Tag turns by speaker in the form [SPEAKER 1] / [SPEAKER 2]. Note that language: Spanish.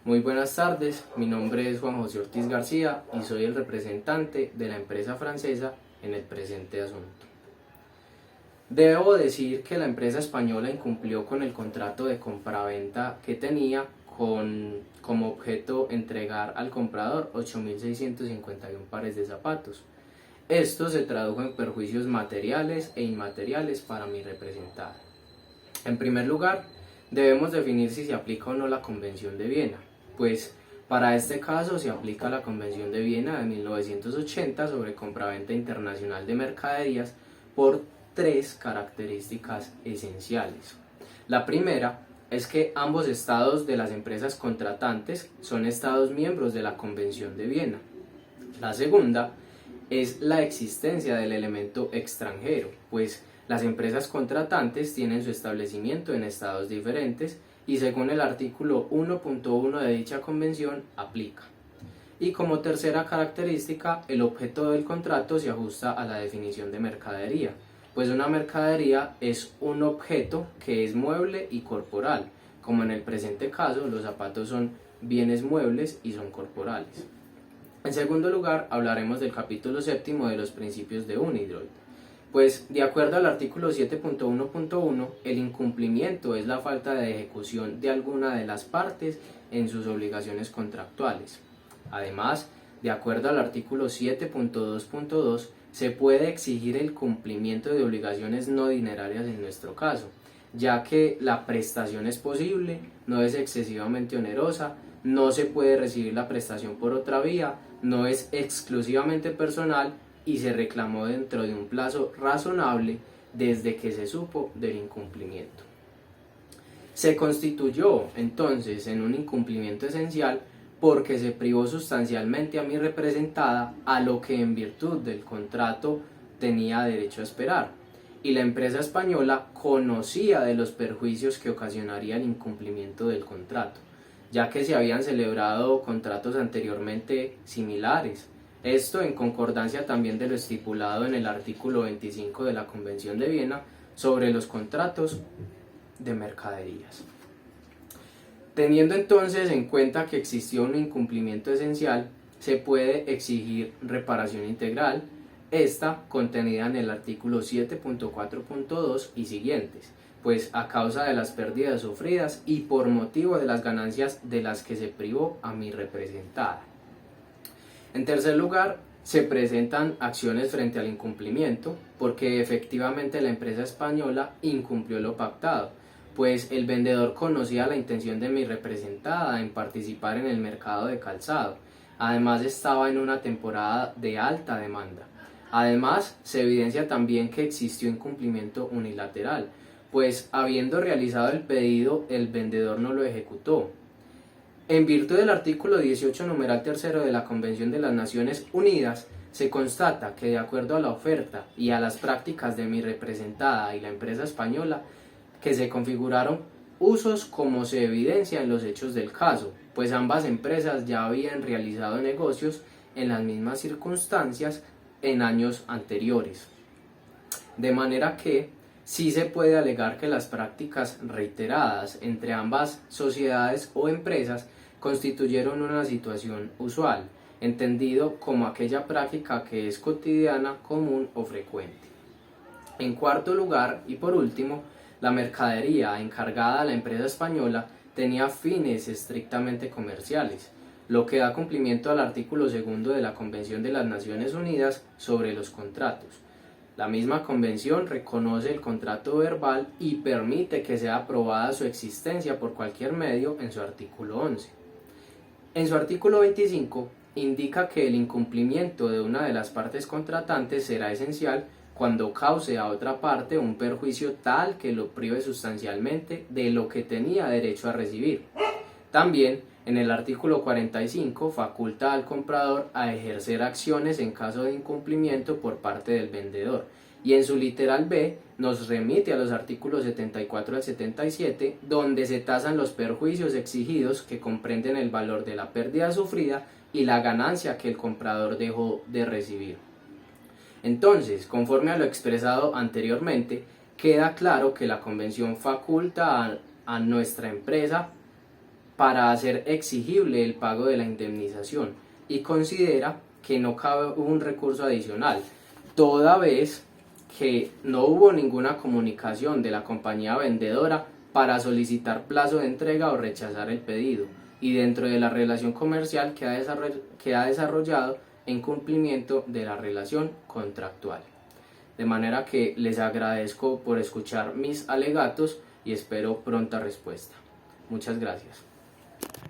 [SPEAKER 1] Muy buenas tardes, mi nombre es Juan José Ortiz García y soy el representante de la empresa francesa en el presente asunto. Debo decir que la empresa española incumplió con el contrato de compraventa que tenía como objeto entregar al comprador 8.651 pares de zapatos. Esto se tradujo en perjuicios materiales e inmateriales para mi representada. En primer lugar, debemos definir si se aplica o no la Convención de Viena, pues para este caso se aplica la Convención de Viena de 1980 sobre compraventa internacional de mercaderías por tres características esenciales. La primera es que ambos estados de las empresas contratantes son estados miembros de la Convención de Viena. La segunda es la existencia del elemento extranjero, pues las empresas contratantes tienen su establecimiento en estados diferentes y según el artículo 1.1 de dicha convención aplica. Y como tercera característica, el objeto del contrato se ajusta a la definición de mercadería, pues una mercadería es un objeto que es mueble y corporal, como en el presente caso los zapatos son bienes muebles y son corporales. En segundo lugar, hablaremos del capítulo séptimo de los principios de Unidroit. Pues, de acuerdo al artículo 7.1.1, el incumplimiento es la falta de ejecución de alguna de las partes en sus obligaciones contractuales. Además, de acuerdo al artículo 7.2.2, se puede exigir el cumplimiento de obligaciones no dinerarias en nuestro caso, ya que la prestación es posible, no es excesivamente onerosa, no se puede recibir la prestación por otra vía, no es exclusivamente personal y se reclamó dentro de un plazo razonable desde que se supo del incumplimiento. Se constituyó entonces en un incumplimiento esencial porque se privó sustancialmente a mi representada a lo que en virtud del contrato tenía derecho a esperar, y la empresa española conocía de los perjuicios que ocasionaría el incumplimiento del contrato, ya que se habían celebrado contratos anteriormente similares. Esto en concordancia también de lo estipulado en el artículo 25 de la Convención de Viena sobre los contratos de mercaderías. Teniendo entonces en cuenta que existió un incumplimiento esencial, se puede exigir reparación integral, esta contenida en el artículo 7.4.2 y siguientes, pues a causa de las pérdidas sufridas y por motivo de las ganancias de las que se privó a mi representada. En tercer lugar, se presentan acciones frente al incumplimiento, porque efectivamente la empresa española incumplió lo pactado, pues el vendedor conocía la intención de mi representada en participar en el mercado de calzado. Además, estaba en una temporada de alta demanda. Además, se evidencia también que existió incumplimiento unilateral, pues habiendo realizado el pedido, el vendedor no lo ejecutó. En virtud del artículo 18, numeral tercero de la Convención de las Naciones Unidas, se constata que de acuerdo a la oferta y a las prácticas de mi representada y la empresa española, que se configuraron usos como se evidencia en los hechos del caso, pues ambas empresas ya habían realizado negocios en las mismas circunstancias en años anteriores. De manera que sí se puede alegar que las prácticas reiteradas entre ambas sociedades o empresas constituyeron una situación usual, entendido como aquella práctica que es cotidiana, común o frecuente. En cuarto lugar, y por último, la mercadería encargada a la empresa española tenía fines estrictamente comerciales, lo que da cumplimiento al artículo segundo de la Convención de las Naciones Unidas sobre los contratos. La misma convención reconoce el contrato verbal y permite que sea aprobada su existencia por cualquier medio en su artículo 11. En su artículo 25 indica que el incumplimiento de una de las partes contratantes será esencial cuando cause a otra parte un perjuicio tal que lo prive sustancialmente de lo que tenía derecho a recibir. También, en el artículo 45, faculta al comprador a ejercer acciones en caso de incumplimiento por parte del vendedor, y en su literal B nos remite a los artículos 74 al 77, donde se tasan los perjuicios exigidos que comprenden el valor de la pérdida sufrida y la ganancia que el comprador dejó de recibir. Entonces, conforme a lo expresado anteriormente, queda claro que la Convención faculta a nuestra empresa para hacer exigible el pago de la indemnización y considera que no cabe un recurso adicional, toda vez que no hubo ninguna comunicación de la compañía vendedora para solicitar plazo de entrega o rechazar el pedido, y dentro de la relación comercial que ha desarrollado en cumplimiento de la relación contractual. De manera que les agradezco por escuchar mis alegatos y espero pronta respuesta. Muchas gracias.